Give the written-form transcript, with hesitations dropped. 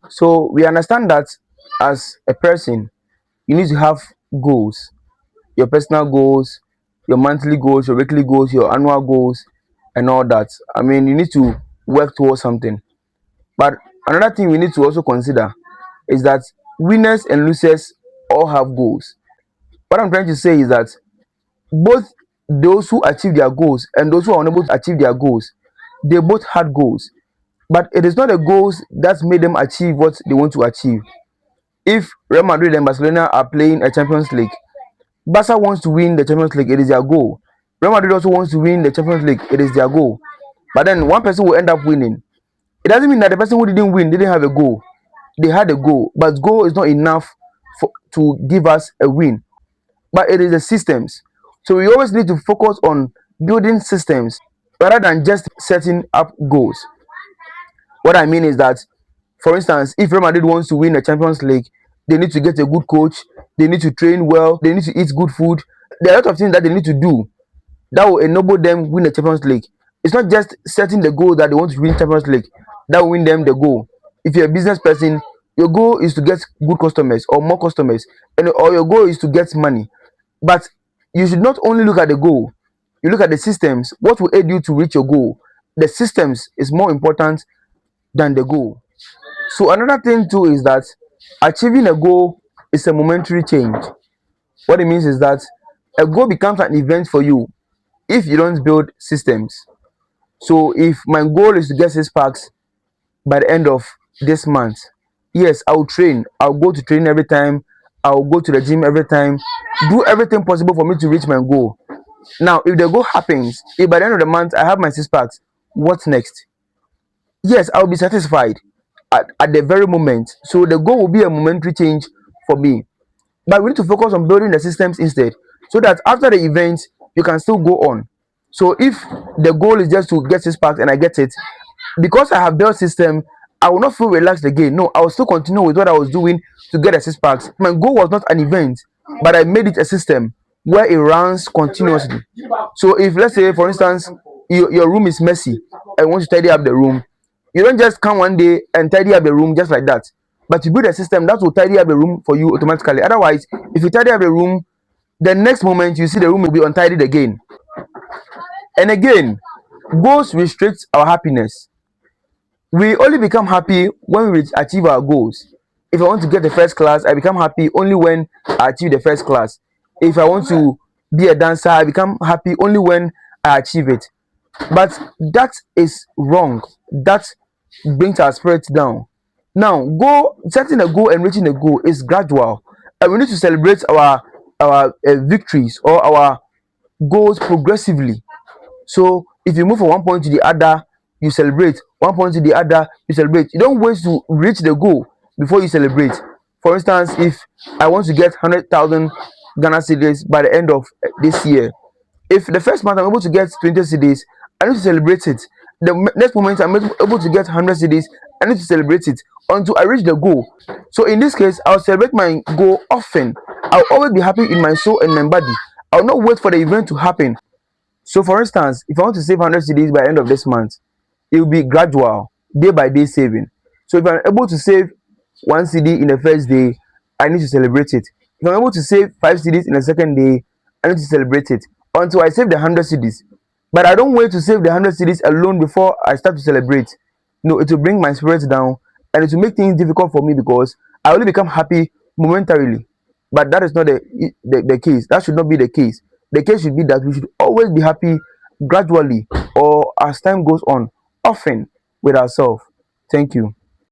So we understand that as a person, you need to have goals, your personal goals, your monthly goals, your weekly goals, your annual goals, and all that. I mean, you need to work towards something. But another thing we need to also consider is that winners and losers all have goals. What I'm trying to say is that both those who achieve their goals and those who are unable to achieve their goals, they both had goals. But it is not the goals that made them achieve what they want to achieve. If Real Madrid and Barcelona are playing a Champions League, Barca wants to win the Champions League, it is their goal. Real Madrid also wants to win the Champions League, it is their goal. But then one person will end up winning. It doesn't mean that the person who didn't win didn't have a goal. They had a goal, but goal is not enough to give us a win. But it is the systems. So we always need to focus on building systems rather than just setting up goals. What I mean is that, for instance, if Real Madrid wants to win the Champions League, they need to get a good coach, they need to train well, they need to eat good food. There are a lot of things that they need to do that will enable them win the Champions League. It's not just setting the goal that they want to win Champions League that will win them the goal. If you're a business person, your goal is to get good customers or more customers, and or your goal is to get money. But you should not only look at the goal, you look at the systems. What will aid you to reach your goal? The systems is more important than the goal. So another thing too is that achieving a goal is a momentary change. What it means is that a goal becomes an event for you if you don't build systems. So if my goal is to get 6 packs by the end of this month, yes, I'll train. I'll go to train every time. I'll go to the gym every time. Do everything possible for me to reach my goal. Now, if the goal happens, if by the end of the month I have my 6 packs, what's next? Yes, I'll be satisfied at the very moment. So the goal will be a momentary change for me. But we need to focus on building the systems instead, so that after the event, you can still go on. So if the goal is just to get 6 packs and I get it, because I have built system, I will not feel relaxed again. No, I will still continue with what I was doing to get the 6 packs. My goal was not an event, but I made it a system where it runs continuously. So if, let's say, for instance, your room is messy, I want to tidy up the room. You don't just come one day and tidy up the room just like that, but you build a system that will tidy up the room for you automatically. Otherwise, if you tidy up the room, the next moment you see the room will be untidied again. And again, goals restrict our happiness. We only become happy when we achieve our goals. If I want to get the first class, I become happy only when I achieve the first class. If I want to be a dancer, I become happy only when I achieve it. But that is wrong. That brings our spirits down. Now, setting a goal and reaching a goal is gradual, and we need to celebrate our victories or our goals progressively. So if you move from one point to the other, you celebrate. One point to the other, you celebrate. You don't wait to reach the goal before you celebrate. For instance, if I want to get 100,000 Ghana cedis by the end of this year, if the first month I'm able to get 20 cedis, I need to celebrate it. The next moment I'm able to get 100 cedis, I need to celebrate it until I reach the goal. So in this case, I'll celebrate my goal often. I'll always be happy in my soul and my body. I'll not wait for the event to happen. So for instance, if I want to save 100 cedis by the end of this month, it will be gradual, day by day saving. So if I'm able to save 1 cedi in the first day, I need to celebrate it. If I'm able to save 5 cedis in the second day, I need to celebrate it until I save the 100 cedis. But I don't wait to save the 100 cedis alone before I start to celebrate. No, it will bring my spirits down, and it will make things difficult for me because I only become happy momentarily. But that is not the case. That should not be the case. The case should be that we should always be happy gradually or as time goes on, often with ourselves. Thank you.